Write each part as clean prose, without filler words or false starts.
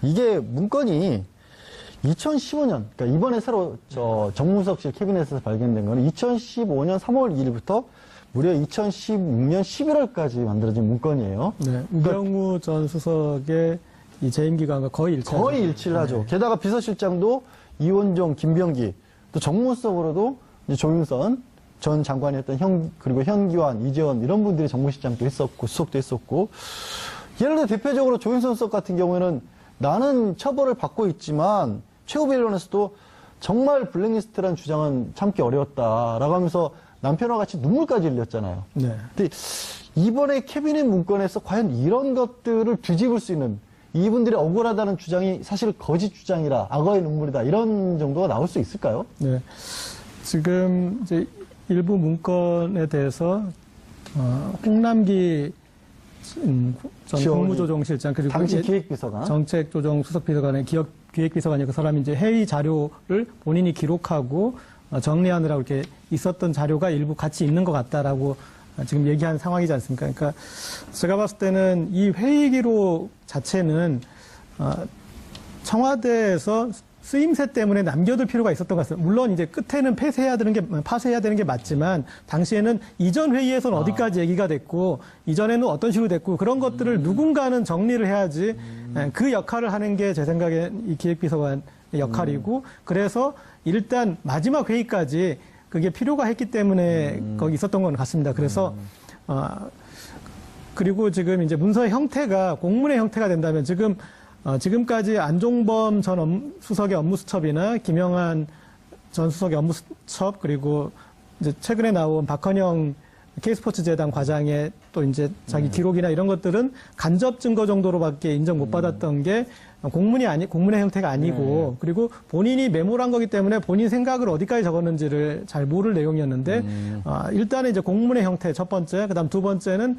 이게 문건이 2015년, 그러니까 이번에 새로 정무석실 캐비넷에서 발견된 거는 2015년 3월 2일부터 무려 2016년 11월까지 만들어진 문건이에요. 네, 우병우 전 수석의 이 재임 기간과 거의 일치하죠. 거의 일치를 하죠. 게다가 비서실장도 이원종, 김병기, 또 정무수석으로도 이제 조윤선 전 장관이 했던 그리고 현기환, 이재원 이런 분들이 정무실장도 했었고 수석도 했었고, 예를 들어 대표적으로 조윤선 수석 같은 경우에는 나는 처벌을 받고 있지만 최고비원에서도 정말 블랙리스트라는 주장은 참기 어려웠다라고 하면서 남편과 같이 눈물까지 흘렸잖아요. 네. 근데 이번에 캐비넷 문건에서 과연 이런 것들을 뒤집을 수 있는, 이분들이 억울하다는 주장이 사실 거짓 주장이라 악어의 눈물이다 이런 정도가 나올 수 있을까요? 네. 지금 이제 일부 문건에 대해서 홍남기 전 국무조정실장 그리고 당시 기획비서관, 정책조정수석비서관의 기획비서관이 그 사람이 이제 회의 자료를 본인이 기록하고 정리하느라고 이렇게 있었던 자료가 일부 같이 있는 것 같다라고 지금 얘기한 상황이지 않습니까? 그러니까 제가 봤을 때는 이 회의 기록 자체는 청와대에서 쓰임새 때문에 남겨둘 필요가 있었던 것 같습니다. 물론 이제 끝에는 파쇄해야 되는 게 맞지만 당시에는 이전 회의에서는 어디까지 얘기가 됐고 이전에는 어떤 식으로 됐고 그런 것들을 누군가는 정리를 해야지 그 역할을 하는 게 제 생각엔 이 기획비서관의 역할이고 그래서 일단 마지막 회의까지 그게 필요가 했기 때문에 거기 있었던 건 같습니다. 그래서 그리고 지금 이제 문서의 형태가 공문의 형태가 된다면 지금까지 안종범 전 수석의 업무수첩이나 김영한 전 수석의 업무수첩 그리고 이제 최근에 나온 박헌영 K스포츠재단 과장의 또 이제 자기 기록이나 이런 것들은 간접 증거 정도로밖에 인정 못 받았던 게 공문의 형태가 아니고 그리고 본인이 메모를 한 거기 때문에 본인 생각을 어디까지 적었는지를 잘 모를 내용이었는데 일단은 이제 공문의 형태 첫 번째, 그다음 두 번째는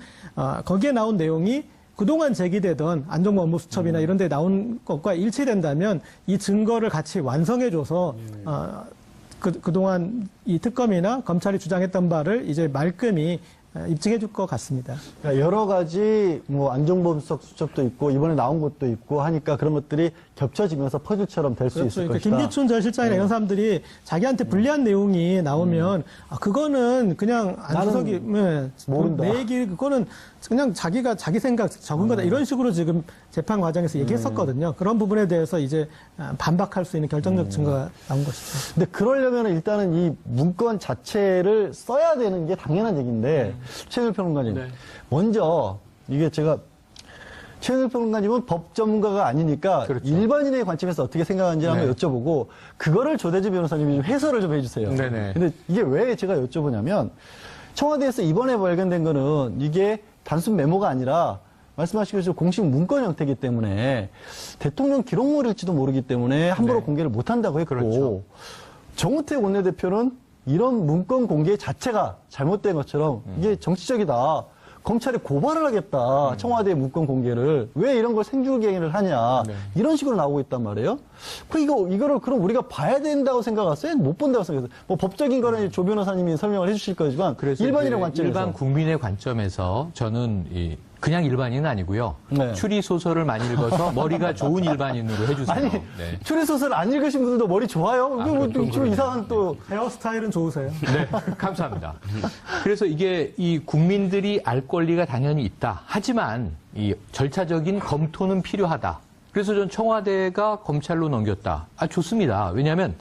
거기에 나온 내용이 그동안 제기되던 안종범 업무수첩이나 이런 데 나온 것과 일치된다면 이 증거를 같이 완성해줘서 그동안 이 특검이나 검찰이 주장했던 바를 이제 말끔히 입증해 줄 것 같습니다. 그러니까 여러 가지 뭐 안종범 수석 수첩도 있고 이번에 나온 것도 있고 하니까 그런 것들이 겹쳐지면서 퍼즐처럼 될 수 있을 그러니까 것이다. 김기춘 전 실장이나 이런 사람들이 자기한테 불리한 내용이 나오면 그거는 그냥 안 수석이 모른다. 내 얘기 그거는 그냥 자기가 자기 생각 적은 거다 이런 식으로 지금 재판 과정에서 얘기했었거든요. 그런 부분에 대해서 이제 반박할 수 있는 결정적 증거가 나온 것이죠. 근데 그러려면 일단은 이 문건 자체를 써야 되는 게 당연한 얘기인데 최현일 평론가님, 네. 먼저 이게 제가 최현일 평론가님은 법 전문가가 아니니까 그렇죠. 일반인의 관점에서 어떻게 생각하는지 한번 여쭤보고 그거를 조대주 변호사님이 좀 해설을 좀 해주세요. 네네. 근데 이게 왜 제가 여쭤보냐면 청와대에서 이번에 발견된 거는 이게 단순 메모가 아니라 말씀하신 것처럼 공식 문건 형태이기 때문에 대통령 기록물일지도 모르기 때문에 함부로 네. 공개를 못한다고 했고 그렇죠. 정우택 원내대표는 이런 문건 공개 자체가 잘못된 것처럼 이게 정치적이다. 검찰에 고발을 하겠다. 청와대의 문건 공개를. 왜 이런 걸 생중계를 하냐. 네. 이런 식으로 나오고 있단 말이에요. 이거를 그럼 우리가 봐야 된다고 생각했어요? 못 본다고 생각했어요? 뭐 법적인 거는 조 변호사님이 설명을 해주실 거지만 그래서 일반인의 관점에서. 일반 국민의 관점에서 저는 그냥 일반인은 아니고요. 네. 추리 소설을 많이 읽어서 머리가 좋은 일반인으로 해주세요. 아니, 네. 추리소설 안 읽으신 분들도 머리 좋아요? 좀 이상한 또. 헤어스타일은 좋으세요? 네, 감사합니다. 그래서 이게 이 국민들이 알 권리가 당연히 있다. 하지만 이 절차적인 검토는 필요하다. 그래서 전 청와대가 검찰로 넘겼다. 좋습니다. 왜냐하면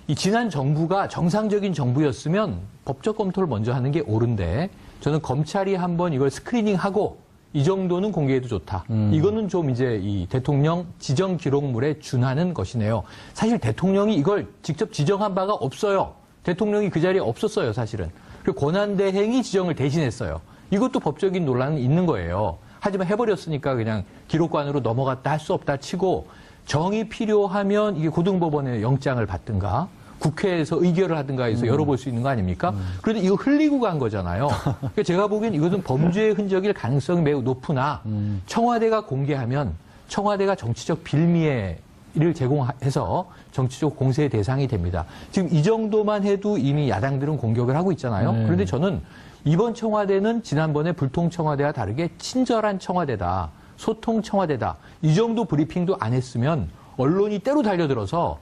이 지난 정부가 정상적인 정부였으면 법적 검토를 먼저 하는 게 옳은데 저는 검찰이 한번 이걸 스크리닝하고 이 정도는 공개해도 좋다. 이거는 좀 이제 이 대통령 지정 기록물에 준하는 것이네요. 사실 대통령이 이걸 직접 지정한 바가 없어요. 대통령이 그 자리에 없었어요, 사실은. 그리고 권한대행이 지정을 대신했어요. 이것도 법적인 논란은 있는 거예요. 하지만 해버렸으니까 그냥 기록관으로 넘어갔다 할 수 없다 치고 정이 필요하면 이게 고등법원에 영장을 받든가 국회에서 의결을 하든가 해서 열어볼 수 있는 거 아닙니까? 그런데 이거 흘리고 간 거잖아요. 그러니까 제가 보기엔 이것은 범죄의 흔적일 가능성이 매우 높으나 청와대가 공개하면 청와대가 정치적 빌미를 제공해서 정치적 공세의 대상이 됩니다. 지금 이 정도만 해도 이미 야당들은 공격을 하고 있잖아요. 그런데 저는 이번 청와대는 지난번에 불통 청와대와 다르게 친절한 청와대다. 소통 청와대다. 이 정도 브리핑도 안 했으면 언론이 때로 달려들어서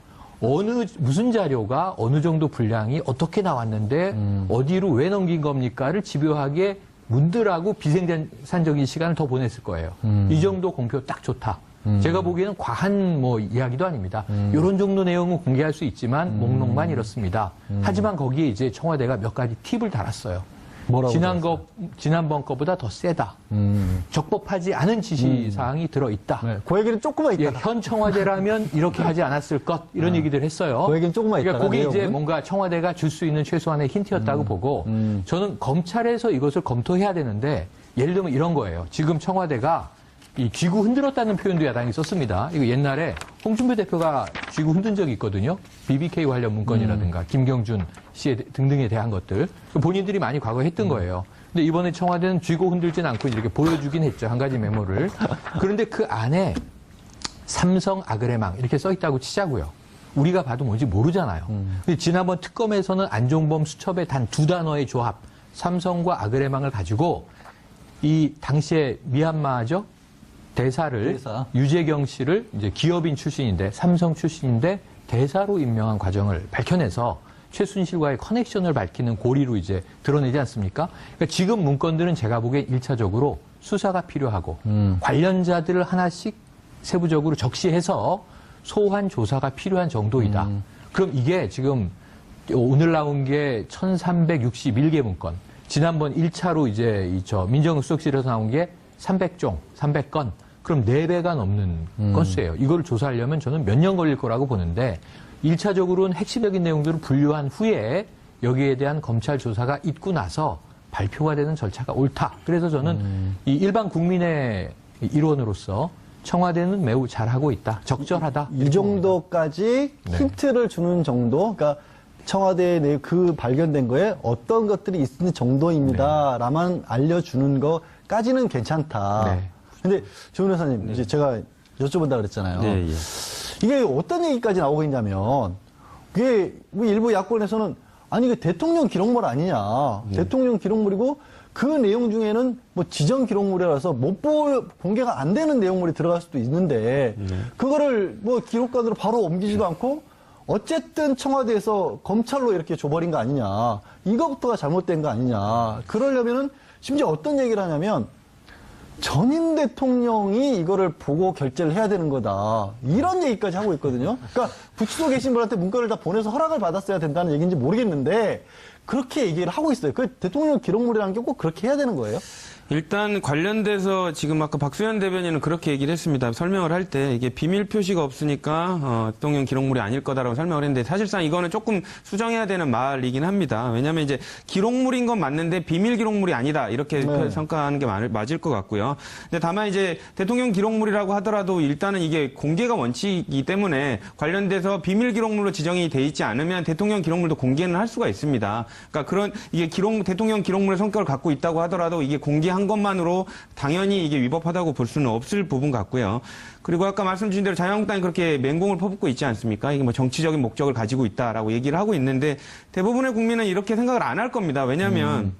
무슨 자료가 어느 정도 분량이 어떻게 나왔는데 어디로 왜 넘긴 겁니까를 집요하게 문들하고 비생산적인 시간을 더 보냈을 거예요. 이 정도 공표 딱 좋다. 제가 보기에는 과한 이야기도 아닙니다. 이런 정도 내용은 공개할 수 있지만 목록만 이렇습니다. 하지만 거기에 이제 청와대가 몇 가지 팁을 달았어요. 뭐라고 지난번 거보다 더 세다. 적법하지 않은 지시사항이 들어있다. 네, 그 얘기는 조금만 예, 있다. 현 청와대라면 이렇게 하지 않았을 것 이런 얘기들 했어요. 그 얘기는 조금만 있다. 그러니까 그게 이제 뭔가 청와대가 줄 수 있는 최소한의 힌트였다고 보고 저는 검찰에서 이것을 검토해야 되는데 예를 들면 이런 거예요. 지금 청와대가 이 쥐구 흔들었다는 표현도 야당이 썼습니다. 이거 옛날에 홍준표 대표가 쥐구 흔든 적이 있거든요. BBK 관련 문건이라든가 김경준 씨 등등에 대한 것들 본인들이 많이 과거에 했던 거예요. 근데 이번에 청와대는 쥐고 흔들진 않고 이렇게 보여주긴 했죠. 한 가지 메모를. 그런데 그 안에 삼성 아그레망 이렇게 써 있다고 치자고요. 우리가 봐도 뭔지 모르잖아요. 근데 지난번 특검에서는 안종범 수첩의 단 2단어의 조합, 삼성과 아그레망을 가지고 이 당시에 미얀마죠? 대사. 유재경 씨를 이제 기업인 출신인데, 삼성 출신인데 대사로 임명한 과정을 밝혀내서 최순실과의 커넥션을 밝히는 고리로 이제 드러내지 않습니까? 그러니까 지금 문건들은 제가 보기엔 1차적으로 수사가 필요하고 관련자들을 하나씩 세부적으로 적시해서 소환 조사가 필요한 정도이다. 그럼 이게 지금 오늘 나온 게 1361개 문건. 지난번 1차로 이제 민정수석실에서 나온 게 300종, 300건. 그럼 4배가 넘는 건수예요. 이걸 조사하려면 저는 몇 년 걸릴 거라고 보는데 1차적으로는 핵심적인 내용들을 분류한 후에 여기에 대한 검찰 조사가 있고 나서 발표가 되는 절차가 옳다. 그래서 저는 이 일반 국민의 일원으로서 청와대는 매우 잘하고 있다. 적절하다. 이 정도까지 네. 힌트를 주는 정도, 그러니까 청와대에 내 그 발견된 거에 어떤 것들이 있는 정도입니다. 라만 알려주는 거까지는 괜찮다. 네. 근데 조 변호사님, 이제 제가 여쭤본다 그랬잖아요. 예, 예. 이게 어떤 얘기까지 나오고 있냐면, 그게 뭐 일부 야권에서는 아니, 이게 대통령 기록물 아니냐. 대통령 기록물이고 그 내용 중에는 뭐 지정 기록물이라서 공개가 안 되는 내용물이 들어갈 수도 있는데, 그거를 뭐 기록관으로 바로 옮기지도 않고, 어쨌든 청와대에서 검찰로 이렇게 줘버린 거 아니냐. 이거부터가 잘못된 거 아니냐. 그러려면은 심지어 어떤 얘기를 하냐면, 전임 대통령이 이거를 보고 결재를 해야 되는 거다. 이런 얘기까지 하고 있거든요. 그러니까 구치소에 계신 분한테 문건을 다 보내서 허락을 받았어야 된다는 얘기인지 모르겠는데 그렇게 얘기를 하고 있어요. 그 대통령 기록물이라는 게 꼭 그렇게 해야 되는 거예요? 일단 관련돼서 지금 아까 박수현 대변인은 그렇게 얘기를 했습니다. 설명을 할 때 이게 비밀 표시가 없으니까 대통령 기록물이 아닐 거다라고 설명을 했는데 사실상 이거는 조금 수정해야 되는 말이긴 합니다. 왜냐하면 이제 기록물인 건 맞는데 비밀 기록물이 아니다 이렇게 평가하는 게 맞을 것 같고요. 근데 다만 이제 대통령 기록물이라고 하더라도 일단은 이게 공개가 원칙이기 때문에 관련돼서 비밀 기록물로 지정이 돼 있지 않으면 대통령 기록물도 공개는 할 수가 있습니다. 그러니까 이게 대통령 기록물의 성격을 갖고 있다고 하더라도 이게 공개한 것만으로 당연히 이게 위법하다고 볼 수는 없을 부분 같고요. 그리고 아까 말씀 주신 대로 자유한국당이 그렇게 맹공을 퍼붓고 있지 않습니까? 이게 뭐 정치적인 목적을 가지고 있다라고 얘기를 하고 있는데 대부분의 국민은 이렇게 생각을 안 할 겁니다. 왜냐하면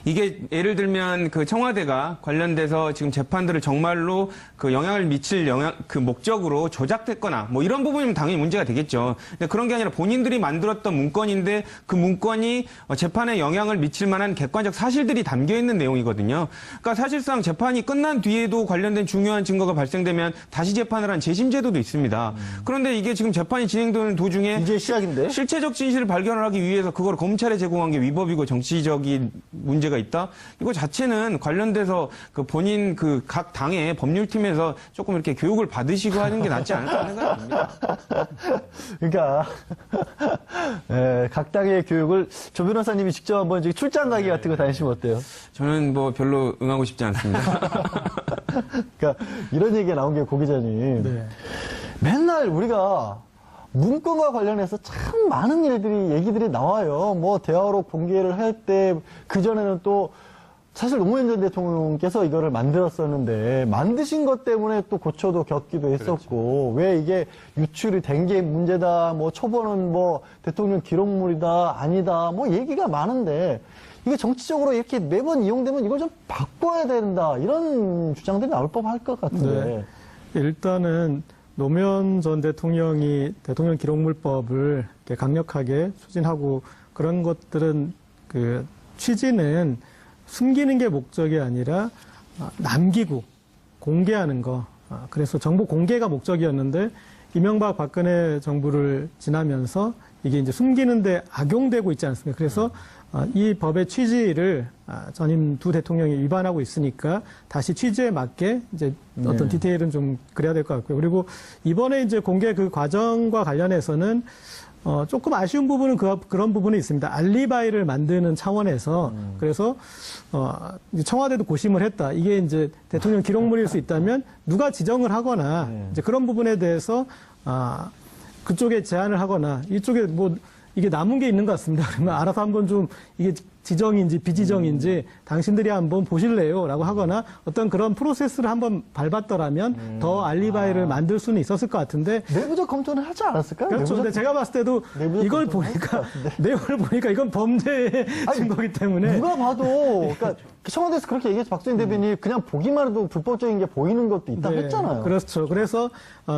이게 예를 들면 그 청와대가 관련돼서 지금 재판들을 정말로 그 영향을 미칠 그 목적으로 조작됐거나 뭐 이런 부분이면 당연히 문제가 되겠죠. 근데 그런 게 아니라 본인들이 만들었던 문건인데 그 문건이 재판에 영향을 미칠 만한 객관적 사실들이 담겨 있는 내용이거든요. 그러니까 사실상 재판이 끝난 뒤에도 관련된 중요한 증거가 발생되면 다시 재판을 한 재심 제도도 있습니다. 그런데 이게 지금 재판이 진행되는 도중에 이제 시작인데? 실체적 진실을 발견을 하기 위해서 그걸 검찰에 제공한 게 위법이고 정치적인 문제가 있다. 이거 자체는 관련돼서 그 본인 그 각 당의 법률팀에서 조금 이렇게 교육을 받으시고 하는 게 낫지 않을까 생각이 듭니다. 그러니까 각 당의 교육을 조 변호사님이 직접 한번 출장 가기 같은 거 다니시면 어때요? 저는 뭐 별로 응하고 싶지 않습니다. 그러니까 이런 얘기가 나온 게 고 기자님. 네. 맨날 우리가 문건과 관련해서 참 많은 얘기들이 나와요. 뭐 대화록 공개를 할 때 그전에는 또 사실 노무현 전 대통령께서 이거를 만들었었는데 만드신 것 때문에 또 고초도 겪기도 했었고 왜 이게 유출이 된 게 문제다 뭐 초본은 뭐 대통령 기록물이다 아니다 뭐 얘기가 많은데 이게 정치적으로 이렇게 매번 이용되면 이걸 좀 바꿔야 된다 이런 주장들이 나올 법할 것 같은데 네. 일단은 노무현 전 대통령이 대통령 기록물법을 이렇게 강력하게 추진하고 그런 것들은 그 취지는 숨기는 게 목적이 아니라 남기고 공개하는 거. 그래서 정보 공개가 목적이었는데 이명박 박근혜 정부를 지나면서 이게 이제 숨기는데 악용되고 있지 않습니까? 그래서 이 법의 취지를 전임 두 대통령이 위반하고 있으니까 다시 취지에 맞게 이제 어떤 디테일은 좀 그래야 될 것 같고요. 그리고 이번에 이제 공개 그 과정과 관련해서는 조금 아쉬운 부분은 그런 부분이 있습니다. 알리바이를 만드는 차원에서 그래서 청와대도 고심을 했다. 이게 이제 대통령 기록물일 수 있다면 누가 지정을 하거나 이제 그런 부분에 대해서 그쪽에 제안을 하거나 이쪽에 뭐 이게 남은 게 있는 것 같습니다. 그러면 알아서 한번 좀 이게 지정인지 비지정인지 당신들이 한번 보실래요? 라고 하거나 어떤 그런 프로세스를 한번 밟았더라면 더 알리바이를 만들 수는 있었을 것 같은데 내부적 검토는 하지 않았을까요? 그렇죠. 근데 제가 봤을 때도 내부적 이걸 검토는 보니까 했을 것 같은데. 내용을 보니까 이건 범죄의 증거기 때문에 누가 봐도 그러니까 청와대에서 그렇게 얘기해서 박수현 대변인이 그냥 보기만 해도 불법적인 게 보이는 것도 있다고 네, 했잖아요. 그렇죠. 그래서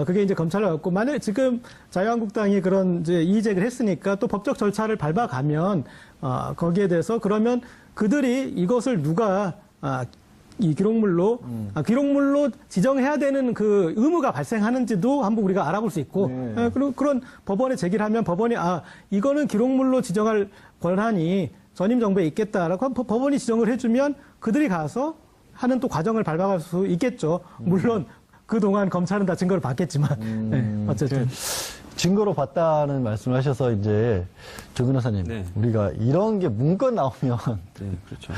그게 이제 검찰로 갔고 만약 지금 자유한국당이 그런 이제 이의 제기를 했으니까 또 법적 절차를 밟아가면 거기에 대해서 그러면 그들이 이것을 누가 이 기록물로 기록물로 지정해야 되는 그 의무가 발생하는지도 한번 우리가 알아볼 수 있고 그리고 그런 법원에 제기를 하면 법원이 이거는 기록물로 지정할 권한이 전임 정부에 있겠다라고 법원이 지정을 해주면 그들이 가서 하는 또 과정을 밟아갈 수 있겠죠. 물론 그동안 검찰은 다 증거를 봤겠지만 네, 어쨌든 증거로 봤다는 말씀을 하셔서 이제 조 변호사님 네. 우리가 이런 게 문건 나오면 네, 그렇죠.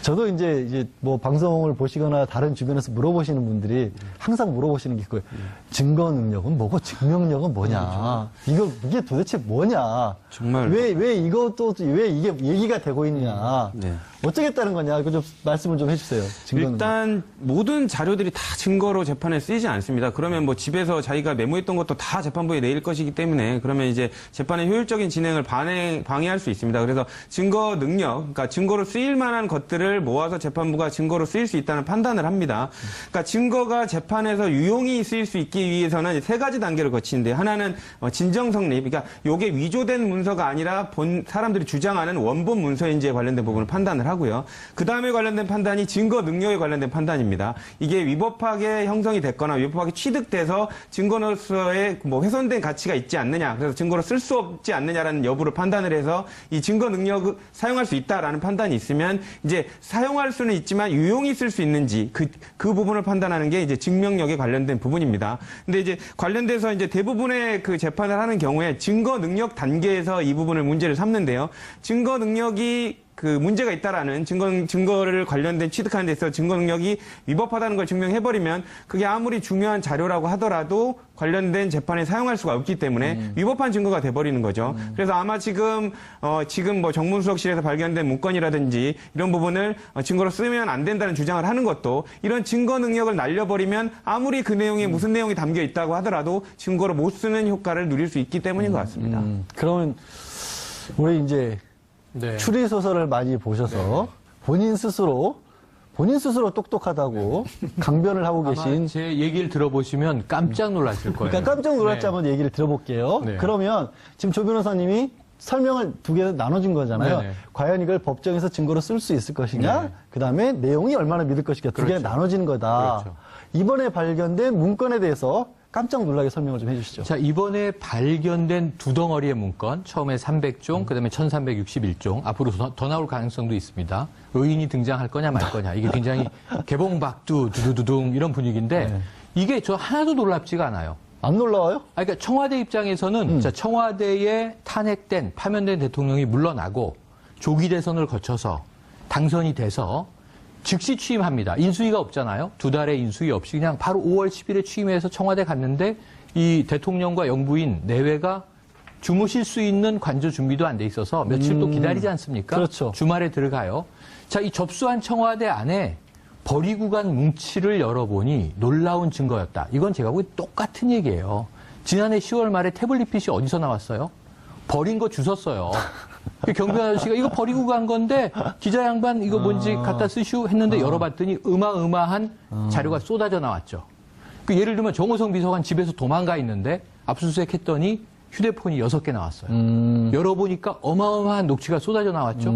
저도 이제 뭐 방송을 보시거나 다른 주변에서 물어보시는 분들이 항상 물어보시는 게 그거예요. 증거 능력은 뭐고 증명력은 뭐냐. 이게 도대체 뭐냐. 정말. 왜 이것도 왜 이게 얘기가 되고 있냐. 네. 어쩌겠다는 거냐. 그 좀 말씀을 좀 해주세요. 증거 능력. 일단 모든 자료들이 다 증거로 재판에 쓰이지 않습니다. 그러면 뭐 집에서 자기가 메모했던 것도 다 재판부에 내일 것이기 때문에 그러면 이제 재판의 효율적인 진행을 방해할 수 있습니다. 그래서 증거 능력, 그러니까 증거로 쓰일 만한 것들을 모아서 재판부가 증거로 쓰일 수 있다는 판단을 합니다. 그러니까 증거가 재판에서 유용히 쓰일 수 있기 위해서는 세 가지 단계를 거치는데 하나는 진정 성립, 그러니까 이게 위조된 문서가 아니라 사람들이 주장하는 원본 문서인지에 관련된 부분을 판단을 하고요. 그 다음에 관련된 판단이 증거 능력에 관련된 판단입니다. 이게 위법하게 형성이 됐거나 위법하게 취득돼서 증거로서의 뭐 훼손된 가치가 있지 않느냐, 그래서 증거로 쓸 수 없지 않느냐라는 여부를 판단을 해서 이 증거 능력을 사용할 수 있다라는 판단이 있으면 이제 사용할 수는 있지만 유용히 쓸 수 있는지 그 부분을 판단하는 게 이제 증명력에 관련된 부분입니다. 근데 이제 관련돼서 이제 대부분의 그 재판을 하는 경우에 증거 능력 단계에서 이 부분을 문제를 삼는데요. 증거 능력이 그 문제가 있다라는 증거를 관련된 취득하는 데 있어서 증거 능력이 위법하다는 걸 증명해버리면 그게 아무리 중요한 자료라고 하더라도 관련된 재판에 사용할 수가 없기 때문에 위법한 증거가 돼버리는 거죠. 그래서 아마 지금 뭐 정문수석실에서 발견된 문건이라든지 이런 부분을 증거로 쓰면 안 된다는 주장을 하는 것도 이런 증거 능력을 날려버리면 아무리 그 내용에 무슨 내용이 담겨 있다고 하더라도 증거로 못 쓰는 효과를 누릴 수 있기 때문인 것 같습니다. 그러면 우리 이제 네. 추리 소설을 많이 보셔서 본인 스스로 똑똑하다고 강변을 하고 아마 계신 제 얘기를 들어보시면 깜짝 놀라실 거예요. 그러니까 깜짝 놀랄지 한번 얘기를 들어볼게요. 네. 그러면 지금 조 변호사님이 설명을 두 개 나눠준 거잖아요. 네네. 과연 이걸 법정에서 증거로 쓸 수 있을 것이냐, 네. 그다음에 내용이 얼마나 믿을 것이냐 두 개가 그렇죠. 나눠지는 거다. 그렇죠. 이번에 발견된 문건에 대해서 깜짝 놀라게 설명을 좀 해주시죠. 자, 이번에 발견된 두 덩어리의 문건, 처음에 300종, 그다음에 1361종, 앞으로 더 나올 가능성도 있습니다. 의인이 등장할 거냐 말 거냐. 이게 굉장히 개봉박두, 두두두둥 이런 분위기인데 이게 저 하나도 놀랍지가 않아요. 안 놀라워요? 그러니까 청와대 입장에서는 자, 청와대에 탄핵된, 파면된 대통령이 물러나고 조기 대선을 거쳐서 당선이 돼서 즉시 취임합니다. 인수위가 없잖아요. 두 달의 인수위 없이 그냥 바로 5월 10일에 취임해서 청와대 갔는데 이 대통령과 영부인 내외가 주무실 수 있는 관저 준비도 안 돼 있어서 며칠 또 기다리지 않습니까? 그렇죠. 주말에 들어가요. 자, 이 접수한 청와대 안에 버리고 간 뭉치를 열어보니 놀라운 증거였다. 이건 제가 보기엔 똑같은 얘기예요. 지난해 10월 말에 태블릿 PC 어디서 나왔어요? 버린 거 주웠어요. 경비원 아저씨가 이거 버리고 간 건데 기자 양반 이거 뭔지 갖다 쓰시오 했는데 열어봤더니 어마어마한 자료가 쏟아져 나왔죠. 그 예를 들면 정호성 비서관 집에서 도망가 있는데 압수수색했더니 휴대폰이 6개 나왔어요. 열어보니까 어마어마한 녹취가 쏟아져 나왔죠.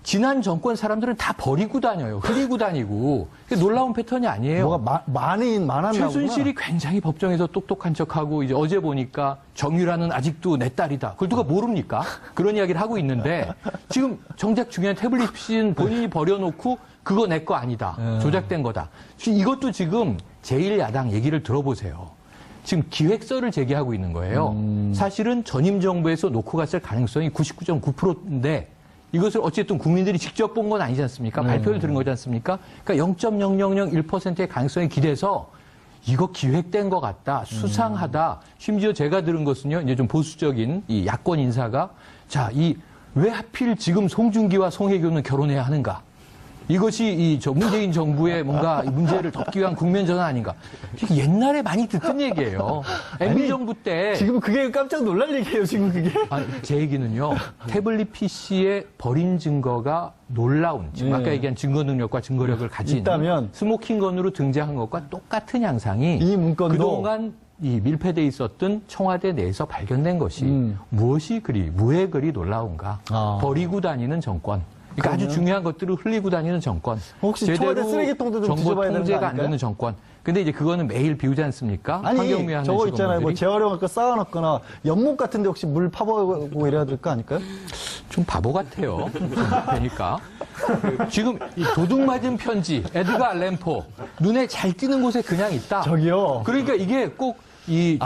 지난 정권 사람들은 다 버리고 다녀요. 흐리고 다니고. 놀라운 패턴이 아니에요. 뭐가 많았나 최순실이 굉장히 법정에서 똑똑한 척하고 이제 어제 보니까 정유라는 아직도 내 딸이다. 그걸 누가 모릅니까? 그런 이야기를 하고 있는데 지금 정작 중요한 태블릿 PC는 본인이 버려놓고 그거 내 거 아니다. 조작된 거다. 이것도 지금 제1야당 얘기를 들어보세요. 지금 기획서를 제기하고 있는 거예요. 사실은 전임 정부에서 놓고 갔을 가능성이 99.9%인데 이것을 어쨌든 국민들이 직접 본 건 아니지 않습니까? 발표를 들은 거지 않습니까? 그러니까 0.0001%의 가능성이 기대서 이거 기획된 것 같다, 수상하다. 심지어 제가 들은 것은요, 이제 좀 보수적인 이 야권 인사가 자, 왜 하필 지금 송중기와 송혜교는 결혼해야 하는가? 이것이 문재인 정부의 뭔가 문제를 덮기 위한 국면 전환 아닌가. 옛날에 많이 듣던 얘기예요. MB 정부 때. 지금 그게 깜짝 놀랄 얘기예요, 지금 그게. 아니, 제 얘기는요. 태블릿 PC의 버린 증거가 놀라운, 지금 아까 얘기한 증거 능력과 증거력을 가진 있다면 스모킹건으로 등장한 것과 똑같은 양상이 이 문건도 그동안 이 밀폐돼 있었던 청와대 내에서 발견된 것이 무엇이 왜 그리 놀라운가. 버리고 다니는 정권. 그러니까 아주 중요한 것들을 흘리고 다니는 정권. 혹시 제대로 청와대 쓰레기통도 좀 정보 뒤져봐야 되는 거 통제가 안 아닐까요? 되는 정권. 근데 이제 그거는 매일 비우지 않습니까? 아니, 환경미화 하는 저거 있잖아요. 뭐 직원들이. 재활용할 거 쌓아놨거나 연못 같은데 혹시 물 파보고 이래야 될 거 아닐까요? 좀 바보 같아요. 그러니까 지금 이 도둑 맞은 편지, 에드가 알렌포 눈에 잘 띄는 곳에 그냥 있다. 저기요. 그러니까 이게 꼭 이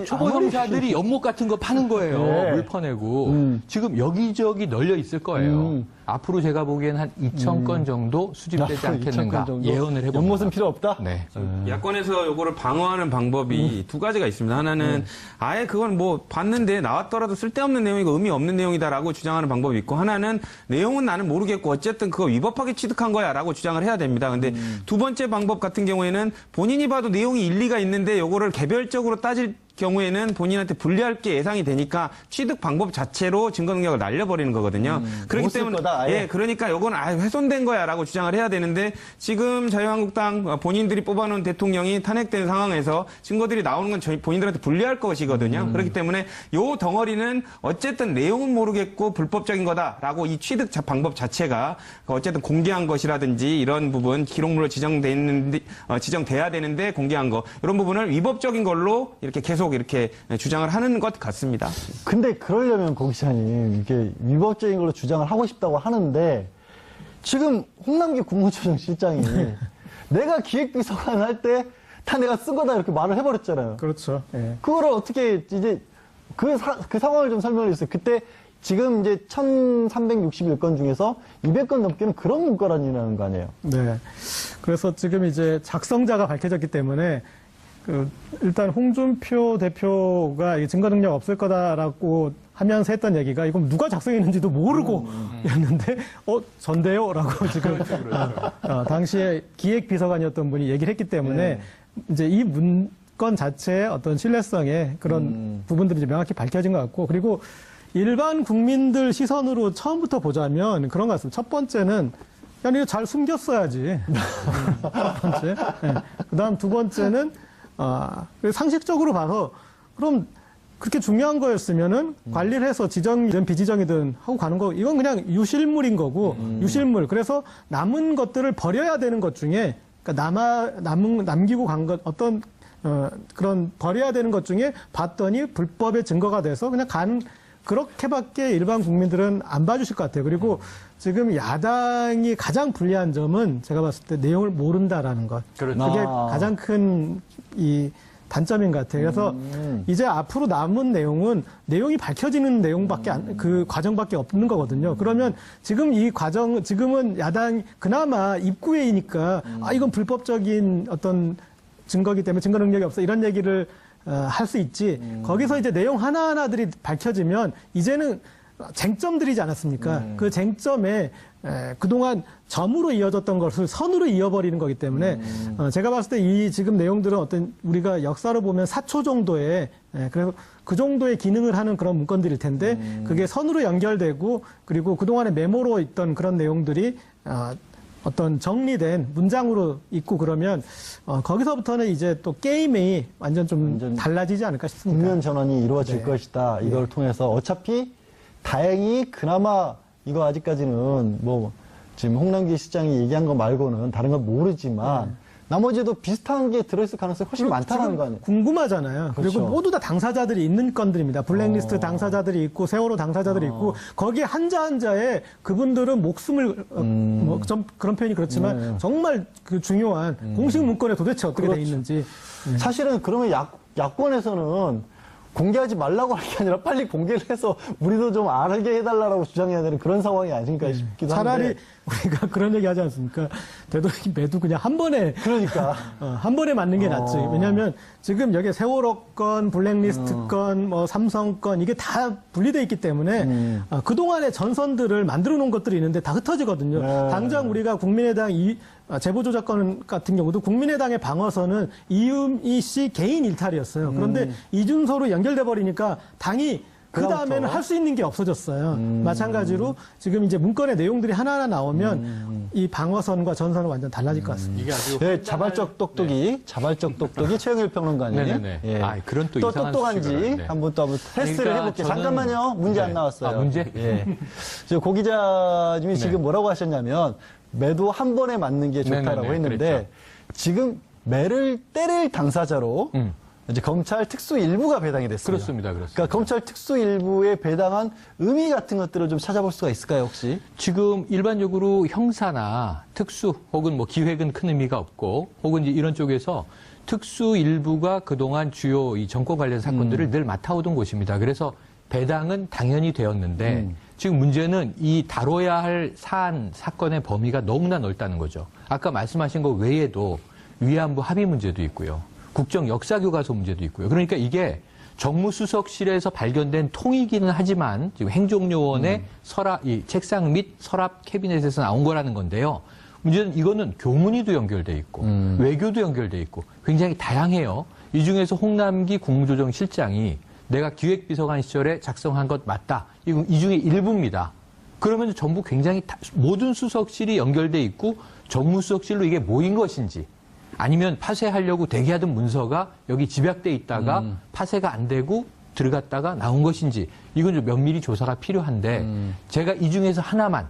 초보 형사들이 연못 같은 거 파는 거예요. 네. 물 퍼내고. 지금 여기저기 널려 있을 거예요. 앞으로 제가 보기엔 한 2,000건 정도 수집되지 앞으로 않겠는가 2,000건 정도? 예언을 해봅니다. 연못은 필요 없다? 네. 야권에서 요거를 방어하는 방법이 두 가지가 있습니다. 하나는 아예 그건 뭐 봤는데 나왔더라도 쓸데없는 내용이고 의미 없는 내용이다라고 주장하는 방법이 있고, 하나는 내용은 나는 모르겠고 어쨌든 그거 위법하게 취득한 거야라고 주장을 해야 됩니다. 근데 두 번째 방법 같은 경우에는 본인이 봐도 내용이 일리가 있는데 요거를 개별적으로 따질 경우에는 본인한테 불리할 게 예상이 되니까 취득 방법 자체로 증거 능력을 날려버리는 거거든요. 그렇기 못쓸 때문에 거다, 아예. 그러니까 이건 훼손된 거야라고 주장을 해야 되는데, 지금 자유한국당 본인들이 뽑아놓은 대통령이 탄핵된 상황에서 증거들이 나오는 건 본인들한테 불리할 것이거든요. 그렇기 때문에 요 덩어리는 어쨌든 내용은 모르겠고 불법적인 거다라고 이 취득 방법 자체가 어쨌든 공개한 것이라든지 이런 부분 기록물로 지정돼야 되는데 공개한 거, 이런 부분을 위법적인 걸로 이렇게 계속 이렇게 주장을 하는 것 같습니다. 근데 그러려면 고 기자님, 이게 위법적인 걸로 주장을 하고 싶다고 하는데 지금 홍남기 국무조정 실장이 내가 기획비서관 할 때 다 내가 쓴 거다 이렇게 말을 해버렸잖아요. 그렇죠. 예. 그거를 어떻게 이제 그 상황을 좀 설명해 주세요. 그때 지금 이제 1361건 중에서 200건 넘게는 그런 문건이라는 거 아니에요? 네. 그래서 지금 이제 작성자가 밝혀졌기 때문에 일단 홍준표 대표가 이 증거 능력 없을 거다라고 하면서 했던 얘기가 이건 누가 작성했는지도 모르고 였는데 전데요? 라고 지금 당시에 기획비서관이었던 분이 얘기를 했기 때문에 이제 이 문건 자체의 어떤 신뢰성에 그런 부분들이 이제 명확히 밝혀진 것 같고, 그리고 일반 국민들 시선으로 처음부터 보자면 그런 것 같습니다. 첫 번째는 야, 이거 잘 숨겼어야지. 첫 번째. 네. 그다음 두 번째는 상식적으로 봐서 그럼 그렇게 중요한 거였으면은 관리를 해서 지정이든 비지정이든 하고 가는 거, 이건 그냥 유실물인 거고, 유실물. 그래서 남은 것들을 버려야 되는 것 중에, 그러니까 남기고 간 것, 그런 버려야 되는 것 중에 봤더니 불법의 증거가 돼서 그냥 그렇게밖에 일반 국민들은 안 봐주실 것 같아요. 그리고 지금 야당이 가장 불리한 점은 제가 봤을 때 내용을 모른다라는 것. 그렇죠. 그게 가장 큰 단점인 것 같아요. 그래서 이제 앞으로 남은 내용이 밝혀지는 내용밖에 그 과정밖에 없는 거거든요. 그러면 지금 지금은 야당이 그나마 입구에이니까 이건 불법적인 어떤 증거기 때문에 증거 능력이 없어 이런 얘기를 할 수 있지. 거기서 이제 내용 하나하나들이 밝혀지면 이제는 쟁점들이지 않았습니까? 그 쟁점에 그동안 점으로 이어졌던 것을 선으로 이어버리는 거기 때문에 제가 봤을 때 이 지금 내용들은 어떤 우리가 역사로 보면 사초 정도의 그래서 그 정도의 기능을 하는 그런 문건들일 텐데 그게 선으로 연결되고 그리고 그동안에 메모로 있던 그런 내용들이 어떤 정리된 문장으로 있고 그러면 거기서부터는 이제 또 게임이 완전 좀 달라지지 않을까 싶습니다. 국면 전환이 이루어질 네. 것이다. 이걸 통해서 어차피 다행히 그나마 이거 아직까지는 뭐 지금 홍남기 시장이 얘기한 거 말고는 다른 건 모르지만 나머지도 비슷한 게 들어있을 가능성이 훨씬 많다는 거 아니에요? 궁금하잖아요. 그렇죠. 그리고 모두 다 당사자들이 있는 건들입니다. 블랙리스트 당사자들이 있고 세월호 당사자들이 있고 거기에 한자 한자에 그분들은 목숨을 뭐 좀 그런 표현이 그렇지만 정말 그 중요한 공식 문건에 도대체 어떻게 돼 그렇죠. 있는지 사실은 그러면 야권에서는 공개하지 말라고 할 게 아니라 빨리 공개를 해서 우리도 좀 알게 해달라고 주장해야 되는 그런 상황이 아닌가 싶기도 한데. 차라리 우리가 그런 얘기 하지 않습니까? 되도록 매도 그냥 한 번에 그러니까. 한 번에 맞는 게 낫지. 왜냐하면 지금 여기 세월호 건, 블랙리스트 건, 뭐 삼성 건 이게 다 분리돼 있기 때문에 그 동안의 전선들을 만들어 놓은 것들이 있는데 다 흩어지거든요. 네. 당장 우리가 국민의당 제보조작건 같은 경우도 국민의당의 방어선은 이윤희 씨 개인 일탈이었어요. 그런데 이준서로 연결돼 버리니까 당이 그 다음에는 할 수 있는 게 없어졌어요. 마찬가지로 지금 이제 문건의 내용들이 하나하나 나오면 이 방어선과 전선은 완전 달라질 것 같습니다. 이게 아주 네, 자발적 똑똑이 최영일 평론가님. 네네네. 예. 아, 그런 또 이상한 똑똑한지 수식어를, 네. 한번 테스트를 그러니까 해볼게요. 저는- 잠깐만요. 문제 네. 안 나왔어요. 아, 문제? 예. 고 기자님이 네. 지금 뭐라고 하셨냐면 매도 한 번에 맞는 게 좋다라고 네네네. 했는데 그랬죠. 지금 매를 때릴 당사자로 이제 검찰 특수 일부가 배당이 됐어요. 그렇습니다. 그러니까 검찰 특수 일부에 배당한 의미 같은 것들을 좀 찾아볼 수가 있을까요, 혹시? 지금 일반적으로 형사나 특수 혹은 뭐 기획은 큰 의미가 없고 혹은 이제 이런 쪽에서 특수 일부가 그동안 주요 이 정권 관련 사건들을 늘 맡아오던 곳입니다. 그래서 배당은 당연히 되었는데 지금 문제는 이 다뤄야 할 사건의 범위가 너무나 넓다는 거죠. 아까 말씀하신 것 외에도 위안부 합의 문제도 있고요. 국정 역사교과서 문제도 있고요. 그러니까 이게 정무수석실에서 발견된 통이기는 하지만 지금 행정요원의 이 책상 및 서랍 캐비넷에서 나온 거라는 건데요. 문제는 이거는 교문위도 연결돼 있고 외교도 연결돼 있고 굉장히 다양해요. 이 중에서 홍남기 국무조정실장이 내가 기획비서관 시절에 작성한 것 맞다. 이 중에 일부입니다. 그러면 전부 굉장히 모든 수석실이 연결돼 있고 정무수석실로 이게 모인 것인지 아니면 파쇄하려고 대기하던 문서가 여기 집약돼 있다가 파쇄가 안 되고 들어갔다가 나온 것인지 이건 좀 면밀히 조사가 필요한데 제가 이 중에서 하나만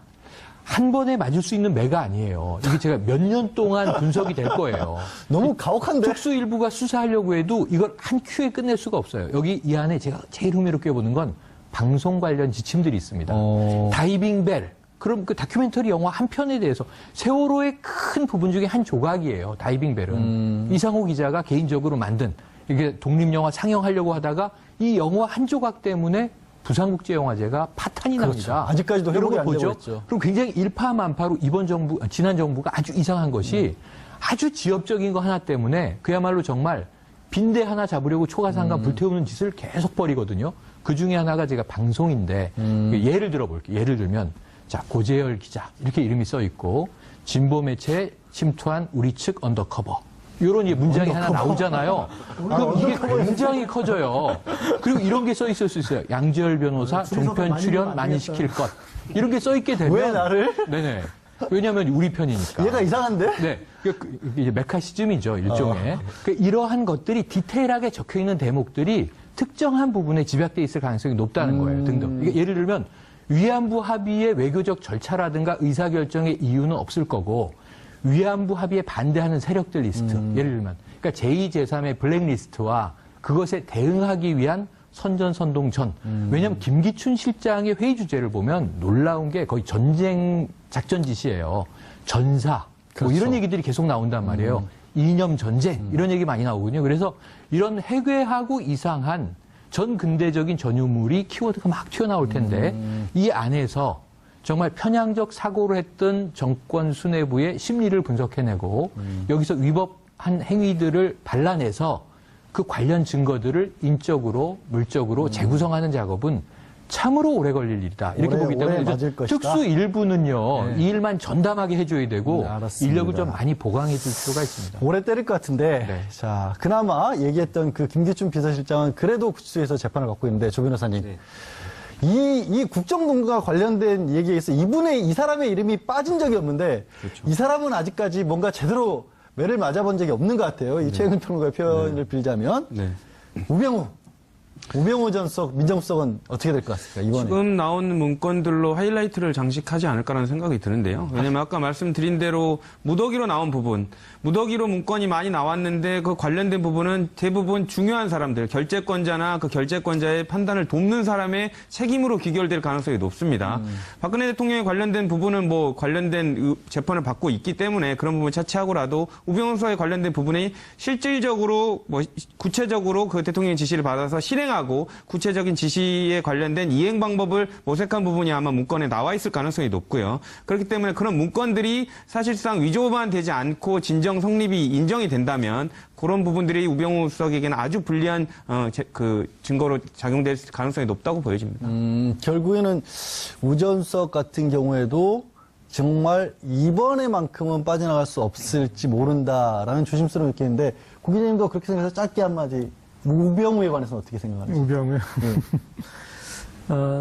한 번에 맞을 수 있는 매가 아니에요. 이게 제가 몇 년 동안 분석이 될 거예요. 너무 가혹한데? 특수 일부가 수사하려고 해도 이걸 한 큐에 끝낼 수가 없어요. 여기 이 안에 제가 제일 흥미롭게 보는 건 방송 관련 지침들이 있습니다. 다이빙 벨. 그럼 그 다큐멘터리 영화 한 편에 대해서 세월호의 큰 부분 중에 한 조각이에요. 다이빙 벨은. 이상호 기자가 개인적으로 만든 이게 독립영화 상영하려고 하다가 이 영화 한 조각 때문에 부산국제영화제가 파탄이 그렇죠. 납니다. 아직까지도 이런 회복이 거 안 되고 보죠. 있죠. 그리고 굉장히 일파만파로 지난 정부가 아주 이상한 것이 아주 지엽적인 거 하나 때문에 그야말로 정말 빈대 하나 잡으려고 초가상간 불태우는 짓을 계속 벌이거든요. 그 중에 하나가 제가 방송인데 예를 들어볼게요. 예를 들면 자 고재열 기자 이렇게 이름이 써 있고 진보 매체에 침투한 우리 측 언더커버 이런 문장이 하나 나오잖아요. 그럼 이게 굉장히 커져요. 그리고 이런 게 써 있을 수 있어요. 양지열 변호사 종편 출연 많이 시킬 것 이런 게 써 있게 되면 왜 나를? 네네. 왜냐하면 우리 편이니까. 얘가 이상한데? 네. 이게 메카시즘이죠, 일종의. 이러한 것들이 디테일하게 적혀 있는 대목들이 특정한 부분에 집약돼 있을 가능성이 높다는 거예요, 등등. 이게 예를 들면 위안부 합의의 외교적 절차라든가 의사결정의 이유는 없을 거고 위안부 합의에 반대하는 세력들 리스트, 예를 들면 그러니까 제2, 제3의 블랙리스트와 그것에 대응하기 위한 선전선동전. 왜냐하면 김기춘 실장의 회의 주제를 보면 놀라운 게 거의 전쟁 작전 지시예요. 전사. 그렇죠. 뭐 이런 얘기들이 계속 나온단 말이에요. 이념 전쟁 이런 얘기 많이 나오거든요. 그래서 이런 해괴하고 이상한 전 근대적인 전유물이 키워드가 막 튀어나올 텐데 이 안에서 정말 편향적 사고를 했던 정권 수뇌부의 심리를 분석해내고 여기서 위법한 행위들을 발라내서 그 관련 증거들을 인적으로, 물적으로 재구성하는 작업은 참으로 오래 걸릴 일이다. 이렇게 오래 보기 때문에 맞을 것이다. 특수 일부는요, 네. 이 일만 전담하게 해줘야 되고, 네, 알았습니다. 인력을 좀 많이 보강해 줄 필요가 있습니다. 오래 때릴 것 같은데, 네. 자, 그나마 얘기했던 그 김기춘 비서실장은 그래도 구치소에서 재판을 받고 있는데, 조 변호사님. 네. 이 국정농단과 관련된 얘기에 있어 이 사람의 이름이 빠진 적이 없는데, 그렇죠. 이 사람은 아직까지 뭔가 제대로 매를 맞아본 적이 없는 것 같아요. 이 최영일 평론가의 표현을 빌자면. 네. 우병우 전 수석, 민정수석은 어떻게 될 것 같습니까, 이번에? 지금 나온 문건들로 하이라이트를 장식하지 않을까라는 생각이 드는데요. 왜냐면 아까 말씀드린 대로 무더기로 나온 부분, 무더기로 문건이 많이 나왔는데 그 관련된 부분은 대부분 중요한 사람들, 결재권자나 그 결재권자의 판단을 돕는 사람의 책임으로 귀결될 가능성이 높습니다. 박근혜 대통령에 관련된 부분은 뭐 관련된 재판을 받고 있기 때문에 그런 부분 차치하고라도 우병우 수석에 관련된 부분이 실질적으로 뭐 구체적으로 그 대통령의 지시를 받아서 실행하고 구체적인 지시에 관련된 이행 방법을 모색한 부분이 아마 문건에 나와 있을 가능성이 높고요. 그렇기 때문에 그런 문건들이 사실상 위조만 되지 않고 진정 성립이 인정이 된다면 그런 부분들이 우병우 수석에게는 아주 불리한 그 증거로 작용될 가능성이 높다고 보여집니다. 결국에는 우전 수석 같은 경우에도 정말 이번에만큼은 빠져나갈 수 없을지 모른다라는 조심스러움을 느끼는데, 고 기자님도 그렇게 생각해서 짧게 한마디, 우병우에 관해서는 어떻게 생각하세요? 우병우요.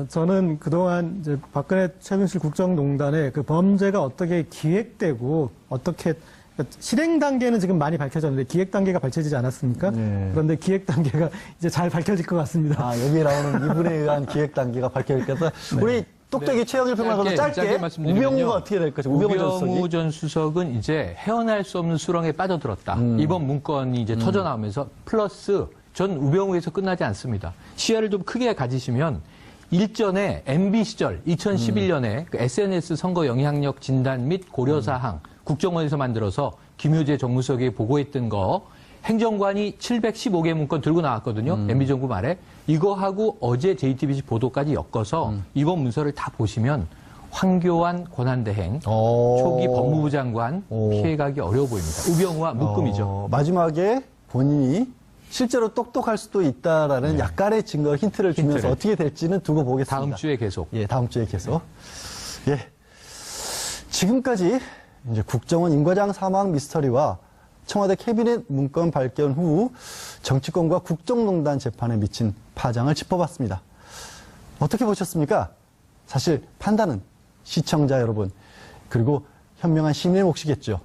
저는 그동안 이제 박근혜 최순실 국정농단의 그 범죄가 어떻게 기획되고 어떻게 그러니까 실행 단계는 지금 많이 밝혀졌는데 기획 단계가 밝혀지지 않았습니까? 네. 그런데 기획 단계가 이제 잘 밝혀질 것 같습니다. 아, 여기에 나오는 이분에 의한 기획 단계가 밝혀질까? 우리 똑똑이 최영일 평론가도 짧게 말씀드리면요. 우병우가 어떻게 될 것인가? 우병우 전 수석은 이제 헤어날 수 없는 수렁에 빠져들었다. 이번 문건이 이제 터져 나오면서 플러스 전 우병우에서 끝나지 않습니다. 시야를 좀 크게 가지시면 일전에 MB 시절 2011년에 그 SNS 선거 영향력 진단 및 고려사항 국정원에서 만들어서 김효재 정무수석에 보고했던 거 행정관이 715개 문건 들고 나왔거든요. MB 정부 말에. 이거하고 어제 JTBC 보도까지 엮어서 이번 문서를 다 보시면 황교안 권한대행 초기 법무부 장관 피해가기 어려워 보입니다. 우병우와 묶음이죠. 마지막에 본인이 실제로 똑똑할 수도 있다라는 약간의 증거 힌트를 주면서 힌트를. 어떻게 될지는 두고 보겠습니다. 다음 주에 계속. 예, 다음 주에 계속. 예. 지금까지 이제 국정원 임과장 사망 미스터리와 청와대 캐비넷 문건 발견 후 정치권과 국정농단 재판에 미친 파장을 짚어봤습니다. 어떻게 보셨습니까? 사실 판단은 시청자 여러분 그리고 현명한 시민의 몫이겠죠.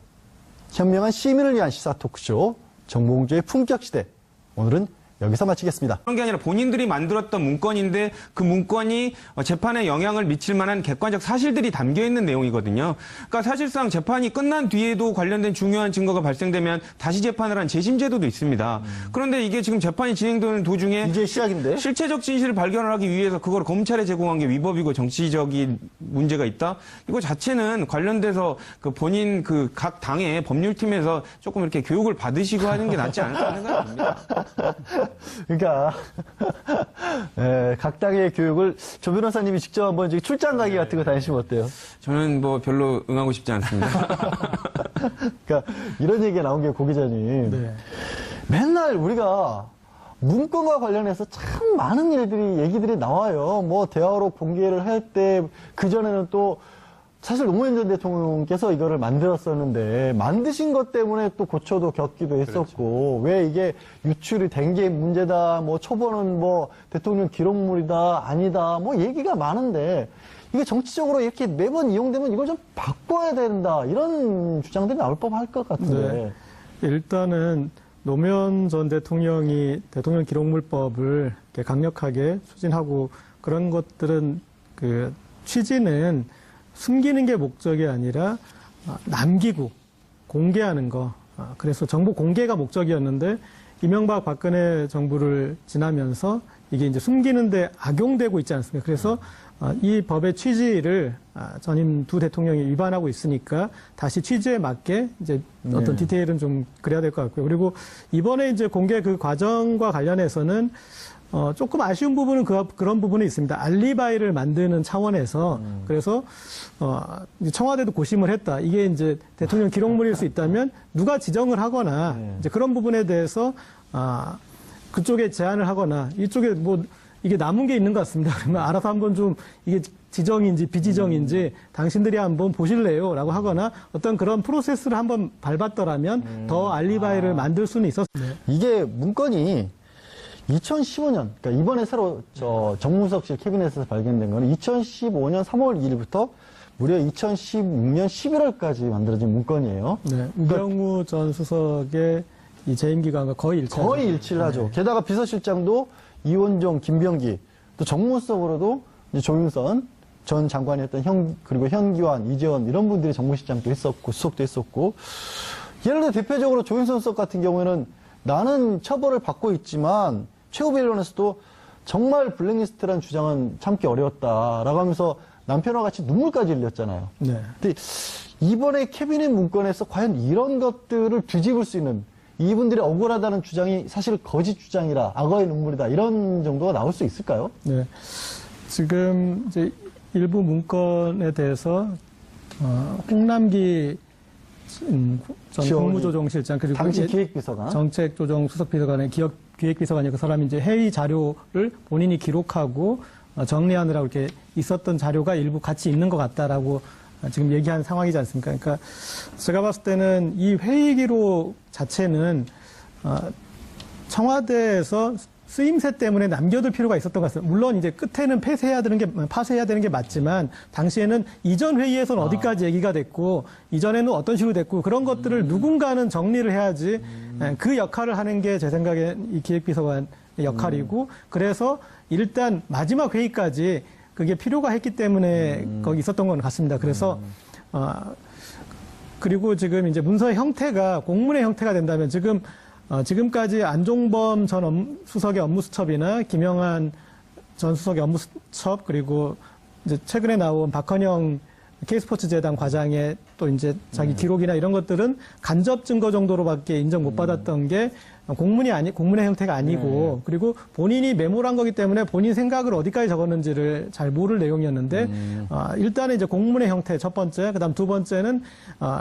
현명한 시민을 위한 시사 토크쇼 정봉주의 품격시대, 오늘은 여기서 마치겠습니다. 그런 게 아니라 본인들이 만들었던 문건인데 그 문건이 재판에 영향을 미칠 만한 객관적 사실들이 담겨 있는 내용이거든요. 그러니까 사실상 재판이 끝난 뒤에도 관련된 중요한 증거가 발생되면 다시 재판을 한 재심 제도도 있습니다. 그런데 이게 지금 재판이 진행되는 도중에 이제 시작인데? 실체적 진실을 발견을 하기 위해서 그걸 검찰에 제공한 게 위법이고 정치적인 문제가 있다? 이거 자체는 관련돼서 그 본인 그 각 당의 법률팀에서 조금 이렇게 교육을 받으시고 하는 게 낫지 않을까 생각이 듭니다. 그러니까 예, 각 당의 교육을 조 변호사님이 직접 한번 저기 출장 가기 같은 거 다니시면 어때요? 저는 뭐 별로 응하고 싶지 않습니다. 그러니까 이런 얘기가 나온 게 고 기자님. 네. 맨날 우리가 문건과 관련해서 참 많은 얘기들이 나와요. 뭐 대화록 공개를 할 때 그전에는 또 사실 노무현 전 대통령께서 이거를 만들었었는데 만드신 것 때문에 또 고초도 겪기도 했었고 왜 이게 유출이 된 게 문제다, 뭐 초본은 뭐 대통령 기록물이다, 아니다, 뭐 얘기가 많은데 이게 정치적으로 이렇게 매번 이용되면 이걸 좀 바꿔야 된다, 이런 주장들이 나올 법할 것 같은데. 네. 일단은 노무현 전 대통령이 대통령 기록물법을 이렇게 강력하게 추진하고 그런 것들은 그 취지는 숨기는 게 목적이 아니라 남기고 공개하는 거. 그래서 정보 공개가 목적이었는데 이명박 박근혜 정부를 지나면서 이게 이제 숨기는데 악용되고 있지 않습니까? 그래서 이 법의 취지를 전임 두 대통령이 위반하고 있으니까 다시 취지에 맞게 이제 어떤 디테일은 좀 그래야 될 것 같고요. 그리고 이번에 이제 공개 그 과정과 관련해서는 조금 아쉬운 부분은 그런 부분이 있습니다. 알리바이를 만드는 차원에서 그래서 청와대도 고심을 했다. 이게 이제 대통령 기록물일 수 있다면 누가 지정을 하거나 이제 그런 부분에 대해서 그쪽에 제안을 하거나 이쪽에 뭐 이게 남은 게 있는 것 같습니다. 그러면 알아서 한번 좀 이게 지정인지 비지정인지 당신들이 한번 보실래요? 라고 하거나 어떤 그런 프로세스를 한번 밟았더라면 더 알리바이를 만들 수는 있었습니다. 이게 문건이 2015년, 그러니까 이번에 새로 정무석실 캐비넷에서 발견된 거는 2015년 3월 2일부터 무려 2016년 11월까지 만들어진 문건이에요. 네, 우병우 전 수석의 이 재임 기간과 거의 일치하죠. 거의 일치를 하죠. 게다가 비서실장도 이원종, 김병기, 또 정무수석으로도 이제 조윤선 전 장관이 했던 그리고 현기환, 이재원 이런 분들이 정무실장도 했었고 수석도 했었고, 예를 들어 대표적으로 조윤선 수석 같은 경우에는 나는 처벌을 받고 있지만 최고비론에서도 정말 블랙리스트라는 주장은 참기 어려웠다라고 하면서 남편과 같이 눈물까지 흘렸잖아요. 네. 근데 이번에 캐비넷 문건에서 과연 이런 것들을 뒤집을 수 있는, 이분들이 억울하다는 주장이 사실 거짓 주장이라 악어의 눈물이다 이런 정도가 나올 수 있을까요? 네. 지금 이제 일부 문건에 대해서 홍남기 전 국무조정실장 그리고 당시 기획비서관 정책조정수석비서관의 기획비서관이 그 사람이 이제 회의 자료를 본인이 기록하고 정리하느라고 이렇게 있었던 자료가 일부 같이 있는 것 같다라고 지금 얘기한 상황이지 않습니까? 그러니까 제가 봤을 때는 이 회의 기록 자체는 청와대에서 쓰임새 때문에 남겨둘 필요가 있었던 것 같습니다. 물론 이제 끝에는 파쇄해야 되는 게 맞지만 당시에는 이전 회의에서는 어디까지 얘기가 됐고 이전에는 어떤 식으로 됐고 그런 것들을 누군가는 정리를 해야지 그 역할을 하는 게 제 생각엔 이 기획비서관의 역할이고 그래서 일단 마지막 회의까지 그게 필요가 했기 때문에 거기 있었던 것 같습니다. 그래서 그리고 지금 이제 문서의 형태가 공문의 형태가 된다면 지금까지 안종범 전 수석의 업무수첩이나 김영한 전 수석의 업무수첩 그리고 이제 최근에 나온 박헌영 K스포츠재단 과장의 또 이제 자기 기록이나 이런 것들은 간접 증거 정도로밖에 인정 못 받았던 게 공문의 형태가 아니고 그리고 본인이 메모를 한 거기 때문에 본인 생각을 어디까지 적었는지를 잘 모를 내용이었는데 일단은 이제 공문의 형태 첫 번째, 그다음 두 번째는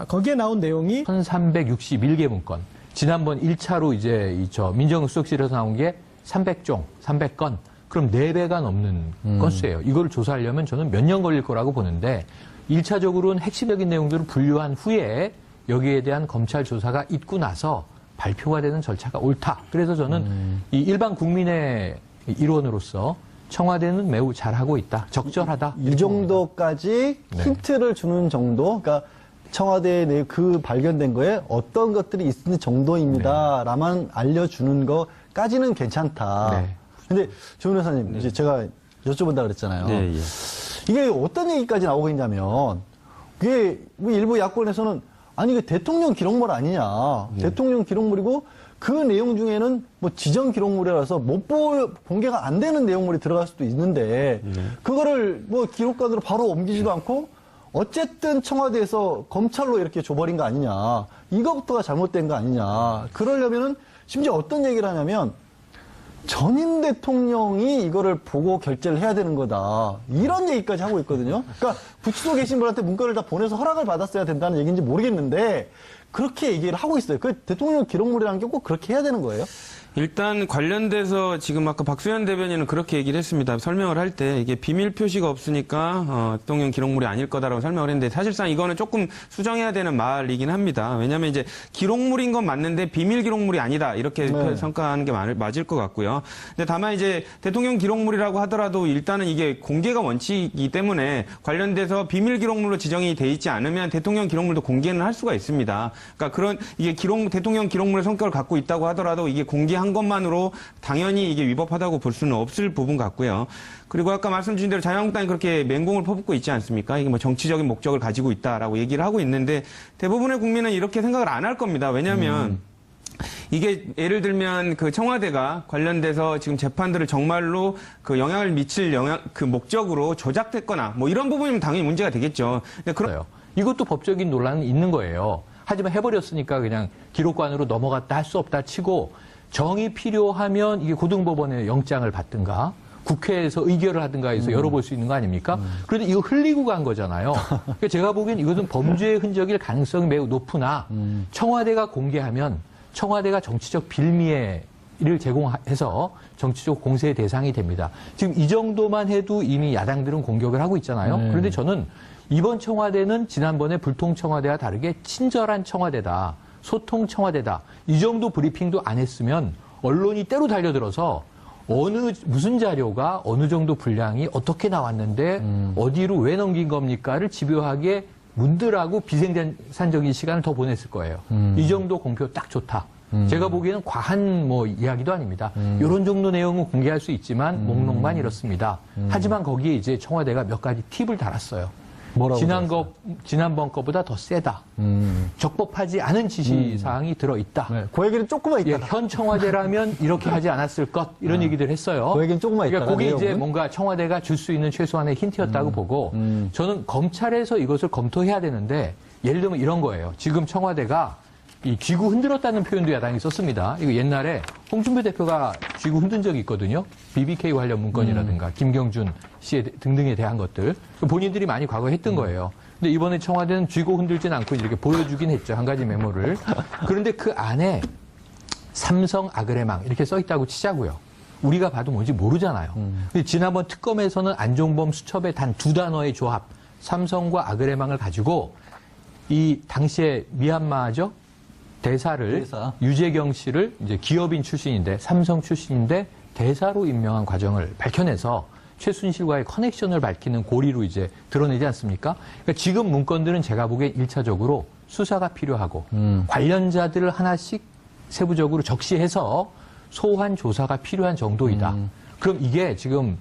거기에 나온 내용이 1361개 문건. 지난번 1차로 이제 민정수석실에서 나온 게 300종, 300건. 그럼 4배가 넘는 건수예요. 이걸 조사하려면 저는 몇 년 걸릴 거라고 보는데 1차적으로는 핵심적인 내용들을 분류한 후에 여기에 대한 검찰 조사가 있고 나서 발표가 되는 절차가 옳다. 그래서 저는 이 일반 국민의 일원으로서 청와대는 매우 잘하고 있다. 적절하다. 이 정도까지 힌트를 주는 정도, 그러니까 청와대에 내 그 발견된 거에 어떤 것들이 있는 정도입니다라만 알려주는 거까지는 괜찮다. 네. 근데 조 변호사님, 이제 제가 여쭤본다 그랬잖아요. 네, 예. 이게 어떤 얘기까지 나오고 있냐면, 그게 뭐 일부 야권에서는 아니 이게 대통령 기록물 아니냐. 대통령 기록물이고 그 내용 중에는 뭐 지정 기록물이라서 공개가 안 되는 내용물이 들어갈 수도 있는데 그거를 뭐 기록관으로 바로 옮기지도 않고 어쨌든 청와대에서 검찰로 이렇게 줘버린 거 아니냐. 이거부터가 잘못된 거 아니냐. 그러려면은 심지어 어떤 얘기를 하냐면 전임 대통령이 이거를 보고 결재를 해야 되는 거다. 이런 얘기까지 하고 있거든요. 그러니까 구치소에 계신 분한테 문건을 다 보내서 허락을 받았어야 된다는 얘기인지 모르겠는데 그렇게 얘기를 하고 있어요. 그 대통령 기록물이라는 게 꼭 그렇게 해야 되는 거예요? 일단 관련돼서 지금 아까 박수현 대변인은 그렇게 얘기를 했습니다. 설명을 할 때 이게 비밀 표시가 없으니까 대통령 기록물이 아닐 거다라고 설명을 했는데 사실상 이거는 조금 수정해야 되는 말이긴 합니다. 왜냐하면 이제 기록물인 건 맞는데 비밀 기록물이 아니다 이렇게 평가하는 게 맞을 것 같고요. 근데 다만 이제 대통령 기록물이라고 하더라도 일단은 이게 공개가 원칙이기 때문에 관련돼서 비밀 기록물로 지정이 돼 있지 않으면 대통령 기록물도 공개는 할 수가 있습니다. 그러니까 그런 이게 대통령 기록물의 성격을 갖고 있다고 하더라도 이게 공개한 것만으로 당연히 이게 위법하다고 볼 수는 없을 부분 같고요. 그리고 아까 말씀 주신 대로 자유한국당이 그렇게 맹공을 퍼붓고 있지 않습니까? 이게 뭐 정치적인 목적을 가지고 있다라고 얘기를 하고 있는데 대부분의 국민은 이렇게 생각을 안 할 겁니다. 왜냐하면 이게 예를 들면 그 청와대가 관련돼서 지금 재판들을 정말로 그 영향을 미칠 그 목적으로 조작됐거나 뭐 이런 부분이면 당연히 문제가 되겠죠. 근데 이것도 법적인 논란은 있는 거예요. 하지만 해버렸으니까 그냥 기록관으로 넘어갔다 할 수 없다 치고 정이 필요하면 이게 고등법원에 영장을 받든가 국회에서 의결을 하든가 해서 열어볼 수 있는 거 아닙니까? 그런데 이거 흘리고 간 거잖아요. 그러니까 제가 보기엔 이것은 범죄의 흔적일 가능성이 매우 높으나 청와대가 공개하면 청와대가 정치적 빌미에 를 제공해서 정치적 공세의 대상이 됩니다. 지금 이 정도만 해도 이미 야당들은 공격을 하고 있잖아요. 그런데 저는 이번 청와대는 지난번에 불통 청와대와 다르게 친절한 청와대다. 소통 청와대다. 이 정도 브리핑도 안 했으면 언론이 때로 달려들어서 무슨 자료가 어느 정도 분량이 어떻게 나왔는데 어디로 왜 넘긴 겁니까를 집요하게 문들하고 비생산적인 시간을 더 보냈을 거예요. 이 정도 공표 딱 좋다. 제가 보기에는 과한 이야기도 아닙니다. 이런 정도 내용은 공개할 수 있지만 목록만 이렇습니다. 하지만 거기에 이제 청와대가 몇 가지 팁을 달았어요. 뭐라고 지난번 거보다 더 세다. 적법하지 않은 지시사항이 들어있다. 네, 그 얘기는 조금만 예, 있다가. 현 청와대라면 이렇게 하지 않았을 것 이런 얘기들 했어요. 그 얘기는 조금만 그러니까 있다가. 그게 이제 내용은. 뭔가 청와대가 줄 수 있는 최소한의 힌트였다고 보고 저는 검찰에서 이것을 검토해야 되는데 예를 들면 이런 거예요. 지금 청와대가 이 쥐구 흔들었다는 표현도 야당이 썼습니다. 이거 옛날에 홍준표 대표가 쥐구 흔든 적이 있거든요. BBK 관련 문건이라든가 김경준 씨 등등에 대한 것들. 본인들이 많이 과거에 했던 거예요. 근데 이번에 청와대는 쥐고 흔들진 않고 이렇게 보여주긴 했죠. 한 가지 메모를. 그런데 그 안에 삼성 아그레망 이렇게 써 있다고 치자고요. 우리가 봐도 뭔지 모르잖아요. 근데 지난번 특검에서는 안종범 수첩의 단 두 단어의 조합, 삼성과 아그레망을 가지고 이 당시에 미얀마죠? 대사를 유재경 씨를 이제 기업인 출신인데 삼성 출신인데 대사로 임명한 과정을 밝혀내서 최순실과의 커넥션을 밝히는 고리로 이제 드러내지 않습니까? 그러니까 지금 문건들은 제가 보기엔 1차적으로 수사가 필요하고 관련자들을 하나씩 세부적으로 적시해서 소환 조사가 필요한 정도이다. 그럼 이게 지금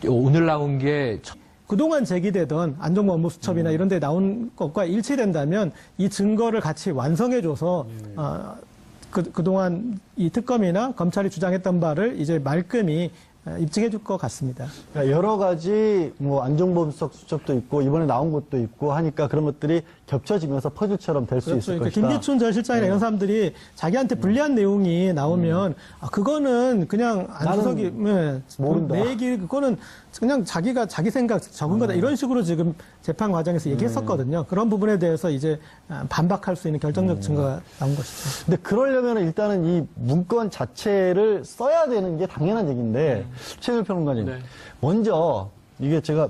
오늘 나온 게 그동안 제기되던 안종범 업무수첩이나 이런 데 나온 것과 일치된다면 이 증거를 같이 완성해줘서 그동안 이 특검이나 검찰이 주장했던 바를 이제 말끔히 입증해 줄 것 같습니다. 그러니까 여러 가지 안종범 수첩도 있고 이번에 나온 것도 있고 하니까 그런 것들이 겹쳐지면서 퍼즐처럼 될 수 그렇죠. 있을 그러니까 것이다. 김기춘 전 실장이나 이런 사람들이 자기한테 불리한 내용이 나오면 그거는 그냥 안주석이 모른다. 내 얘기 그거는 그냥 자기가 자기 생각 적은 거다 이런 식으로 지금 재판 과정에서 얘기했었거든요. 그런 부분에 대해서 이제 반박할 수 있는 결정적 증거가 나온 것이죠. 근데 그러려면 일단은 이 문건 자체를 써야 되는 게 당연한 얘기인데 최현일 평론가님 먼저 이게 제가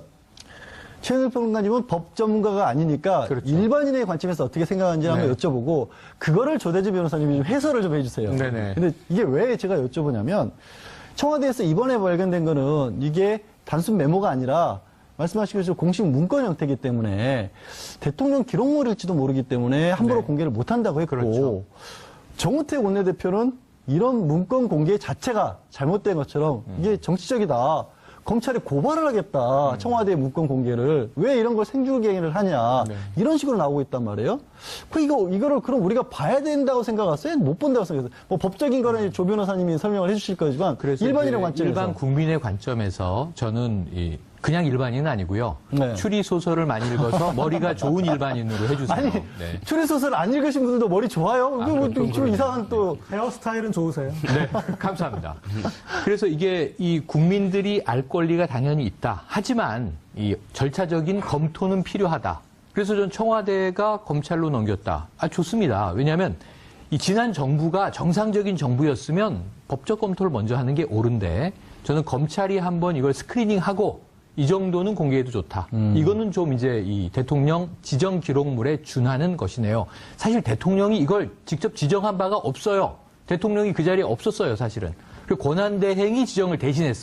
최현일 평론가님은 법 전문가가 아니니까 그렇죠. 일반인의 관점에서 어떻게 생각하는지 한번 여쭤보고 그거를 조대주 변호사님이 좀 해설을 좀 해주세요. 네네. 근데 이게 왜 제가 여쭤보냐면 청와대에서 이번에 발견된 거는 이게 단순 메모가 아니라 말씀하신 것처럼 공식 문건 형태이기 때문에 대통령 기록물일지도 모르기 때문에 함부로 공개를 못한다고 했고 그렇죠. 정우택 원내대표는 이런 문건 공개 자체가 잘못된 것처럼 이게 정치적이다. 검찰에 고발을 하겠다. 청와대의 문건 공개를. 왜 이런 걸 생중계를 하냐. 이런 식으로 나오고 있단 말이에요. 이거를 그럼 우리가 봐야 된다고 생각하세요? 못 본다고 생각했어요. 뭐 법적인 거는 조 변호사님이 설명을 해주실 거지만 일반인의 관점에서. 일반 국민의 관점에서 저는 그냥 일반인은 아니고요. 네. 추리 소설을 많이 읽어서 머리가 좋은 일반인으로 해주세요. 아니, 네. 추리소설 안 읽으신 분들도 머리 좋아요? 좀 이상한 또. 헤어스타일은 좋으세요. 네, 감사합니다. 그래서 이게 이 국민들이 알 권리가 당연히 있다. 하지만 이 절차적인 검토는 필요하다. 그래서 전 청와대가 검찰로 넘겼다. 좋습니다. 왜냐하면 이 지난 정부가 정상적인 정부였으면 법적 검토를 먼저 하는 게 옳은데 저는 검찰이 한번 이걸 스크리닝하고 이 정도는 공개해도 좋다. 이거는 좀 이제 이 대통령 지정 기록물에 준하는 것이네요. 사실 대통령이 이걸 직접 지정한 바가 없어요. 대통령이 그 자리에 없었어요, 사실은. 그리고 권한대행이 지정을 대신했어요.